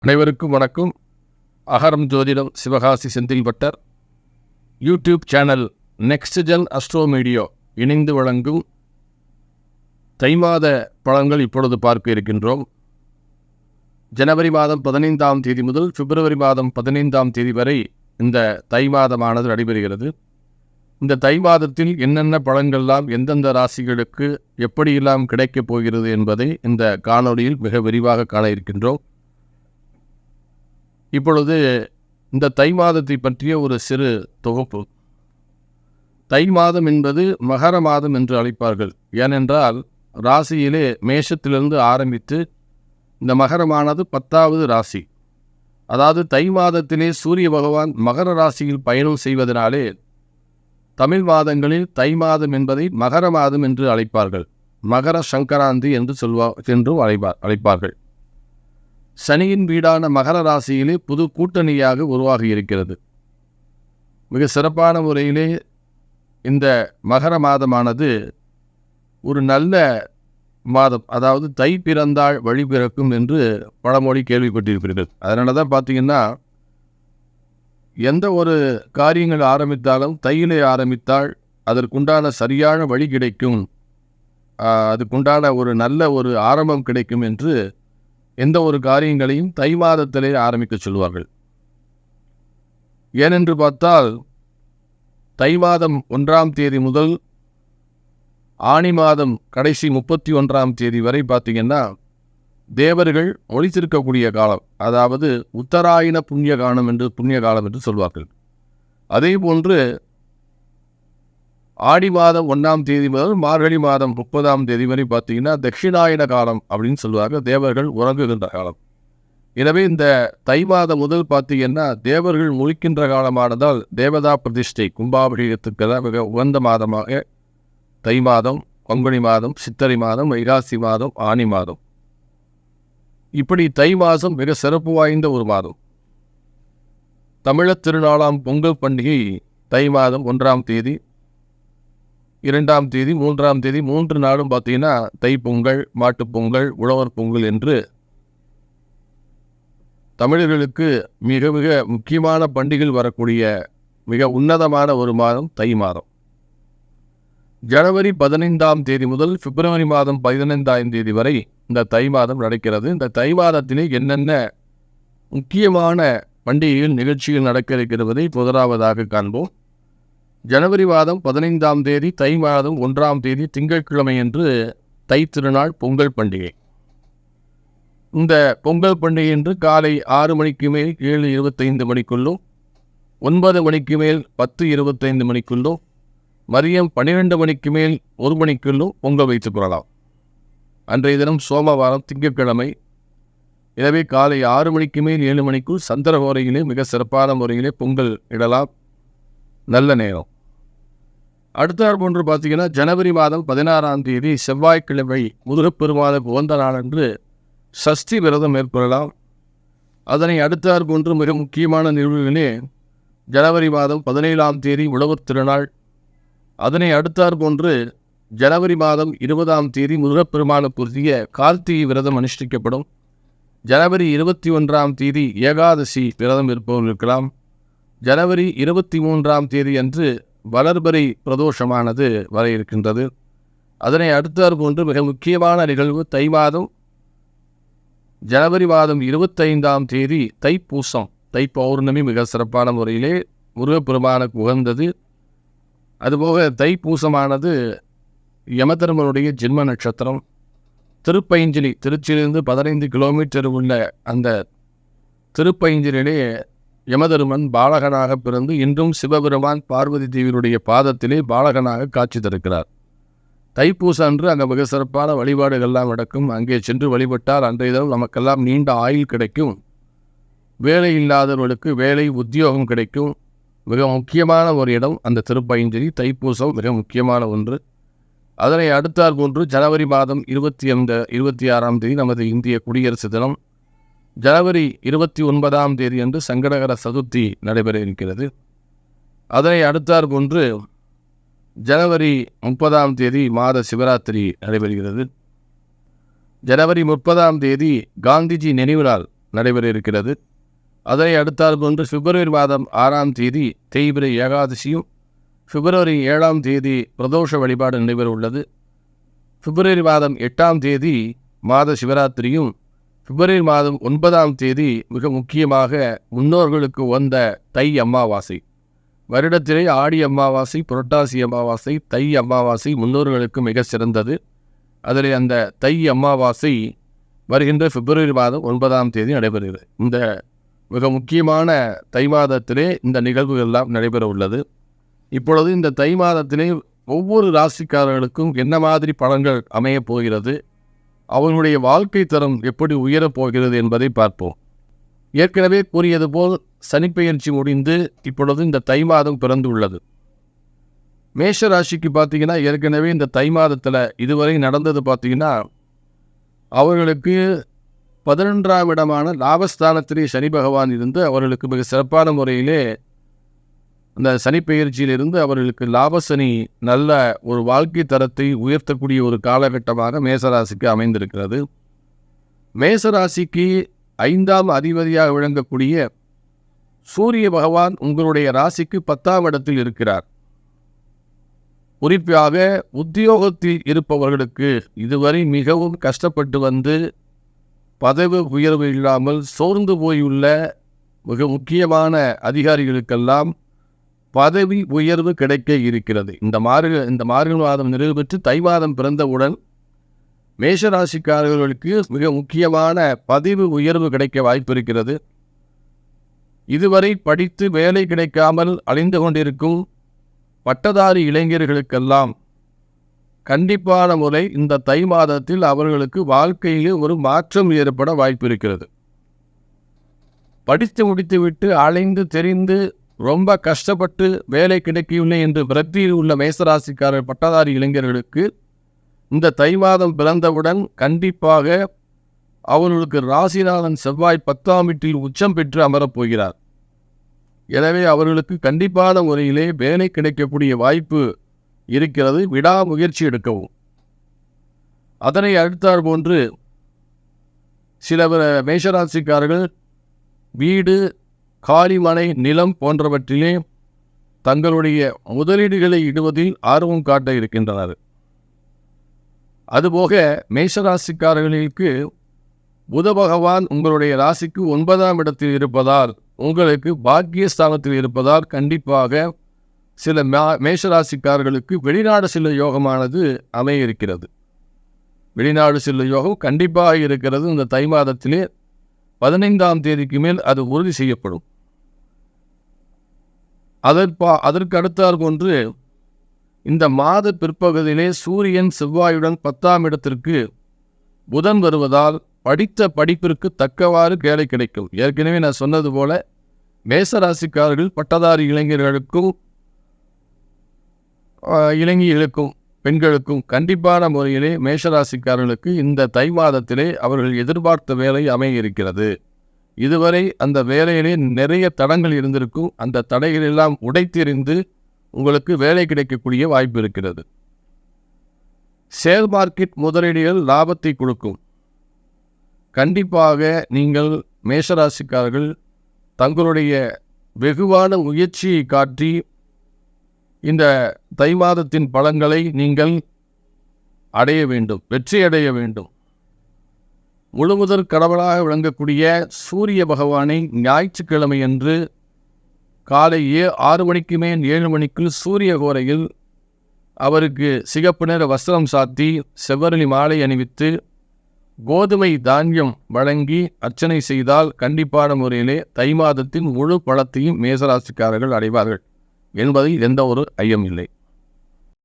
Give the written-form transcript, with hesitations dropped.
அனைவருக்கும் வணக்கம். அகரம் ஜோதிடம் Sivakasi Senthil Bhattar YouTube channel next gen astro media இணைந்து வழங்கும் தை மாத பலன்கள் இப்பொழுது பார்க்க இருக்கின்றோம். ஜனவரி மாதம் 15ஆம் தேதி முதல் பிப்ரவரி மாதம் 15ஆம் தேதி வரை இந்த தை மாதமானது நடைபெறுகிறது. இந்த தை மாதத்தில் என்னென்ன பலன்கள்லாம் எந்தெந்த ராசிகளுக்கு எப்படியெல்லாம் கிடைக்கப் போகிறது என்பதை இந்த காணொளியில் மிக விரிவாக காண இருக்கின்றோம். இப்பொழுது இந்த தை மாதத்தை பற்றிய ஒரு சிறு தொகுப்பு. தை மாதம் என்பது மகர மாதம் என்று அழைப்பார்கள். ஏனென்றால் ராசியிலே மேஷத்திலிருந்து ஆரம்பித்து இந்த மகரமானது 10வது ராசி. அதாவது தை மாதத்திலே சூரிய பகவான் மகர ராசியில் பயணம் செய்வதனாலே தமிழ் மாதங்களில் தை மாதம் என்பதை மகர மாதம் என்று அழைப்பார்கள். மகர சங்கராந்தி என்றும் அழைப்பார்கள். சனியின் வீடான மகர ராசியிலே புது கூட்டணியாக உருவாகி இருக்கிறது. மிக சிறப்பான முறையிலே இந்த மகர மாதமானது ஒரு நல்ல மாதம். அதாவது தை பிறந்தால் வழி பிறக்கும் என்று பழமொழி கேள்விப்பட்டிருப்பீர்கள். அதனால தான் பார்த்தீங்கன்னா எந்த ஒரு காரியங்கள் ஆரம்பித்தாலும் தையிலே ஆரம்பித்தால் அதற்குண்டான சரியான வழி கிடைக்கும், அதுக்குண்டான ஒரு நல்ல ஒரு ஆரம்பம் கிடைக்கும் என்று எந்த ஒரு காரியங்களையும் தை மாதத்திலே ஆரம்பிக்க சொல்வார்கள். ஏனென்று பார்த்தால் தை மாதம் 1ஆம் தேதி முதல் ஆனி மாதம் கடைசி 31ஆம் தேதி வரை பார்த்தீங்கன்னா தேவர்கள் ஒளித்திருக்கக்கூடிய காலம். அதாவது உத்தராயண புண்ணிய காலம் என்று சொல்வார்கள். அதே போன்று ஆடி மாதம் 1ஆம் தேதி முதல் மார்கழி மாதம் 30ஆம் தேதி வரை பார்த்தீங்கன்னா தட்சிணாயன காலம் அப்படின்னு சொல்லுவாங்க. தேவர்கள் உறங்குகின்ற காலம். எனவே இந்த தை மாதம் முதல் பார்த்தீங்கன்னா தேவர்கள் முழிக்கின்ற காலமானதால் தேவதா பிரதிஷ்டை கும்பாபிஷேகத்துக்கெல்லாம் மிக உகந்த மாதமாக தை மாதம், பங்குனி மாதம், சித்திரை மாதம், வைகாசி மாதம், ஆனி மாதம், இப்படி தை மாதம் மிக சிறப்பு வாய்ந்த ஒரு மாதம். தமிழர் திருநாளாம் பொங்கல் பண்டிகை தை மாதம் 1ஆம் தேதி, 2ஆம் தேதி, 3ஆம் தேதி 3 நாளும் பார்த்தீங்கன்னா தை பொங்கல், மாட்டுப் பொங்கல், உழவர் பொங்கல் என்று தமிழர்களுக்கு மிக மிக முக்கியமான பண்டிகைகள் வரக்கூடிய மிக உன்னதமான ஒரு மாதம் தை மாதம். ஜனவரி 15ஆம் தேதி முதல் பிப்ரவரி மாதம் 15ஆம் தேதி வரை இந்த தை மாதம் நடக்கிறது. இந்த தை மாதத்திலே என்னென்ன முக்கியமான பண்டிகைகள் நிகழ்ச்சிகள் நடக்க இருக்கிறதை முதலாவதாக காண்போம். ஜனவரி மாதம் 15ஆம் தேதி தை மாதம் 1ஆம் தேதி திங்கட்கிழமை என்று தை திருநாள் பொங்கல் பண்டிகை. இந்த பொங்கல் பண்டிகை என்று காலை 6 மணிக்கு மேல் 7:25 மணிக்குள்ளும், 9 மணிக்கு மேல் 10:25 மணிக்குள்ளும், மதியம் 12 மணிக்கு மேல் 1 மணிக்குள்ளும் பொங்கல் வைத்துக் கொள்ளலாம். அன்றைய தினம் சோமவாரம் திங்கட்கிழமை. எனவே காலை 6 மணிக்கு மேல் 7 மணிக்குள் சந்திரகோரையிலே மிக சிறப்பான முறையிலே பொங்கல் இடலாம். நல்ல நேரம். அடுத்தார் போன்று பார்த்தீங்கன்னா ஜனவரி மாதம் 16ஆம் தேதி செவ்வாய்க்கிழமை முருகப்பெருமானுக்கு உகந்த நாள் என்று சஷ்டி விரதம் மேற்கொள்ளலாம். அதனை அடுத்தார் போன்று மிக முக்கியமான நிகழ்வுகளே ஜனவரி மாதம் 17ஆம் தேதி உழவர் திருநாள். அதனை அடுத்தார் போன்று ஜனவரி மாதம் 20ஆம் தேதி முருகப்பெருமானுக்குரிய கார்த்திகை விரதம் அனுஷ்டிக்கப்படும். ஜனவரி 21ஆம் தேதி ஏகாதசி விரதம் இருப்பவர்கள் இருக்கலாம். ஜனவரி 23ஆம் தேதி அன்று வளர்பறை பிரதோஷமானது வர இருக்கின்றது. அதனை அடுத்தார் போன்று மிக முக்கியமான நிகழ்வு தை மாதம் ஜனவரி மாதம் 25ஆம் தேதி தைப்பூசம், தை பௌர்ணமி மிக சிறப்பான முறையிலே முருகப்பெருமானுக்கு உகந்தது. அதுபோக தைப்பூசமானது யமதர்மனுடைய ஜென்ம நட்சத்திரம். திருப்பைஞ்சிலி, திருச்சியிலிருந்து 15 கிலோமீட்டர் உள்ள அந்த திருப்பைஞ்சிலே யமதர்மன் பாலகனாக பிறந்து இன்றும் சிவபெருமான் பார்வதி தேவியுடைய பாதத்திலே பாலகனாக காட்சி தருக்கிறார். தைப்பூசம் அன்று அங்கே மிக சிறப்பான வழிபாடுகள்லாம் நடக்கும். அங்கே சென்று வழிபட்டால் அன்றைய தினம் நமக்கெல்லாம் நீண்ட ஆயுள் கிடைக்கும். வேலை இல்லாதவர்களுக்கு வேலை உத்தியோகம் கிடைக்கும். மிக முக்கியமான ஒரு இடம் அந்த திருப்பைஞ்சிலி. தைப்பூசம் மிக முக்கியமான ஒன்று. அதனை அடுத்தார் போன்று ஜனவரி மாதம் 26ஆம் தேதி நமது இந்திய குடியரசு தினம். ஜனவரி 29ஆம் தேதி அன்று சங்கடகர சதுர்த்தி நடைபெற இருக்கிறது. அதனை அடுத்தார் போன்று ஜனவரி 30ஆம் தேதி மாத சிவராத்திரி நடைபெறுகிறது. ஜனவரி 30ஆம் தேதி காந்திஜி நினைவு நாள் நடைபெற இருக்கிறது. அதனை அடுத்தாற் போன்று பிப்ரவரி மாதம் 6ஆம் தேதி தேய்பிரை ஏகாதசியும், பிப்ரவரி 7ஆம் தேதி பிரதோஷ வழிபாடு நடைபெற உள்ளது. பிப்ரவரி மாதம் 8ஆம் தேதி மாத சிவராத்திரியும், பிப்ரவரி மாதம் 9ஆம் தேதி மிக முக்கியமாக முன்னோர்களுக்கு வந்த தை அமாவாசை. வருடத்திலே ஆடி அமாவாசை, புரட்டாசி அமாவாசை, தை அமாவாசை முன்னோர்களுக்கு மிக சிறந்தது. அதில் அந்த தை அமாவாசை வருகின்ற பிப்ரவரி மாதம் 9ஆம் தேதி நடைபெறுகிறது. இந்த மிக முக்கியமான தை மாதத்திலே இந்த நிகழ்வுகள் எல்லாம் நடைபெற உள்ளது. இப்பொழுது இந்த தை மாதத்திலே ஒவ்வொரு ராசிக்காரர்களுக்கும் என்ன மாதிரி பலன்கள் அமையப் போகிறது, அவர்களுடைய வாழ்க்கை தரம் எப்படி உயரப் போகிறது என்பதை பார்ப்போம். ஏற்கனவே கூறியது போல் சனிப்பெயர்ச்சி முடிந்து இப்பொழுது இந்த தை மாதம் பிறந்து உள்ளது. மேஷ ராசிக்கு பார்த்தீங்கன்னா ஏற்கனவே இந்த தை மாதத்தில் இதுவரை நடந்தது பார்த்தீங்கன்னா, அவர்களுக்கு 11ஆம் இடமான லாபஸ்தானத்திலே சனி பகவான் இருந்து அவர்களுக்கு மிக சிறப்பான முறையிலே அந்த சனிப்பெயர்ச்சியிலிருந்து அவர்களுக்கு லாபசனி நல்ல ஒரு வாழ்க்கை தரத்தை உயர்த்தக்கூடிய ஒரு காலகட்டமாக மேசராசிக்கு அமைந்திருக்கிறது. மேசராசிக்கு 5ஆம் அதிபதியாக விளங்கக்கூடிய சூரிய பகவான் உங்களுடைய ராசிக்கு 10ஆம் இடத்தில் இருக்கிறார். குறிப்பாக உத்தியோகத்தில் இருப்பவர்களுக்கு இதுவரை மிகவும் கஷ்டப்பட்டு வந்து பதவி உயர்வு இல்லாமல் சோர்ந்து போயுள்ள மிக முக்கியமான அதிகாரிகளுக்கெல்லாம் பதவி உயர்வு கிடைக்க இருக்கிறது. இந்த மார்கழி மாதம் நிறைவு பெற்று தை மாதம் பிறந்தவுடன் மேஷராசிக்காரர்களுக்கு மிக முக்கியமான பதவி உயர்வு கிடைக்க வாய்ப்பு இருக்கிறது. இதுவரை படித்து வேலை கிடைக்காமல் அழிந்து கொண்டிருக்கும் பட்டதாரி இளைஞர்களுக்கெல்லாம் கண்டிப்பான முறை இந்த தை மாதத்தில் அவர்களுக்கு வாழ்க்கையிலே ஒரு மாற்றம் ஏற்பட வாய்ப்பு இருக்கிறது. படித்து முடித்துவிட்டு அலைந்து தெரிந்து ரொம்ப கஷ்டப்பட்டு வேலை கிடைக்கவில்லை என்று விரக்தியில் உள்ள மேசராசிக்காரர் பட்டதாரி இளைஞர்களுக்கு இந்த தை மாதம் பிறந்தவுடன் கண்டிப்பாக அவர்களுக்கு ராசிநாதன் செவ்வாய் 10ஆம் வீட்டில் உச்சம் பெற்று அமரப்போகிறார். எனவே அவர்களுக்கு கண்டிப்பான முறையிலே வேலை கிடைக்கக்கூடிய வாய்ப்பு இருக்கிறது. விடாமுயற்சி எடுக்கவும். அதனை அடுத்தாற் போன்று சில மேஷராசிக்காரர்கள் வீடு, காலிமனை, நிலம் போன்றவற்றிலே தங்களுடைய முதலீடுகளை இடுவதில் ஆர்வம் காட்ட இருக்கின்றனர். அதுபோக மேஷராசிக்காரர்களுக்கு புத பகவான் உங்களுடைய ராசிக்கு 9ஆம் இடத்தில் இருப்பதால், உங்களுக்கு பாக்கியஸ்தானத்தில் இருப்பதால் கண்டிப்பாக சில மேஷராசிக்காரர்களுக்கு வெளிநாடு செல்ல யோகமானது அமைய இருக்கிறது. வெளிநாடு செல்ல யோகம் கண்டிப்பாக இருக்கிறது. இந்த தை மாதத்திலே 15ஆம் தேதிக்கு மேல் அது உறுதி செய்யப்படும். அதற்கு அடுத்தாற் போன்று இந்த மாத பிற்பகுதியிலே சூரியன் செவ்வாயுடன் 10ஆம் இடத்திற்கு புதன் வருவதால் படித்த படிப்பிற்கு தக்கவாறு வேலை கிடைக்கும். ஏற்கனவே நான் சொன்னது போல மேசராசிக்காரர்கள் பட்டதாரி இளைஞர்களுக்கும் இளைஞர்களுக்கும் பெண்களுக்கும் கண்டிப்பான முறையிலே மேஷராசிக்காரர்களுக்கு இந்த தை மாதத்திலே அவர்கள் எதிர்பார்த்த வேலை அமைய இருக்கிறது. இதுவரை அந்த வேலையிலே நிறைய தடங்கள் இருந்திருக்கும். அந்த தடைகள் எல்லாம் உடைத்தெறிந்து உங்களுக்கு வேலை கிடைக்கக்கூடிய வாய்ப்பு இருக்கிறது. ஷேர் மார்க்கெட் முதலீடுகள் லாபத்தை கொடுக்கும். கண்டிப்பாக நீங்கள் மேஷராசிக்காரர்கள் தங்களுடைய வெகுவான முயற்சியை காட்டி இந்த தை மாதத்தின் பலன்களை நீங்கள் அடைய வேண்டும், வெற்றி அடைய வேண்டும். முழுமுதற் கடவுளாக விளங்கக்கூடிய சூரிய பகவானை ஞாயிற்றுக்கிழமை அன்று காலை 6 மணிக்கு மேல் 7 மணிக்குள் சூரிய கோரையில் அவருக்கு சிகப்பு நிற வஸ்திரம் சாத்தி செவ்வரளி மாலை அணிவித்து கோதுமை தானியம் வழங்கி அர்ச்சனை செய்தால் கண்டிப்பான முறையிலே தை மாதத்தின் முழு பலத்தையும் மேசராசிக்காரர்கள் அடைவார்கள் என்பதில் எந்த ஒரு ஐயம் இல்லை.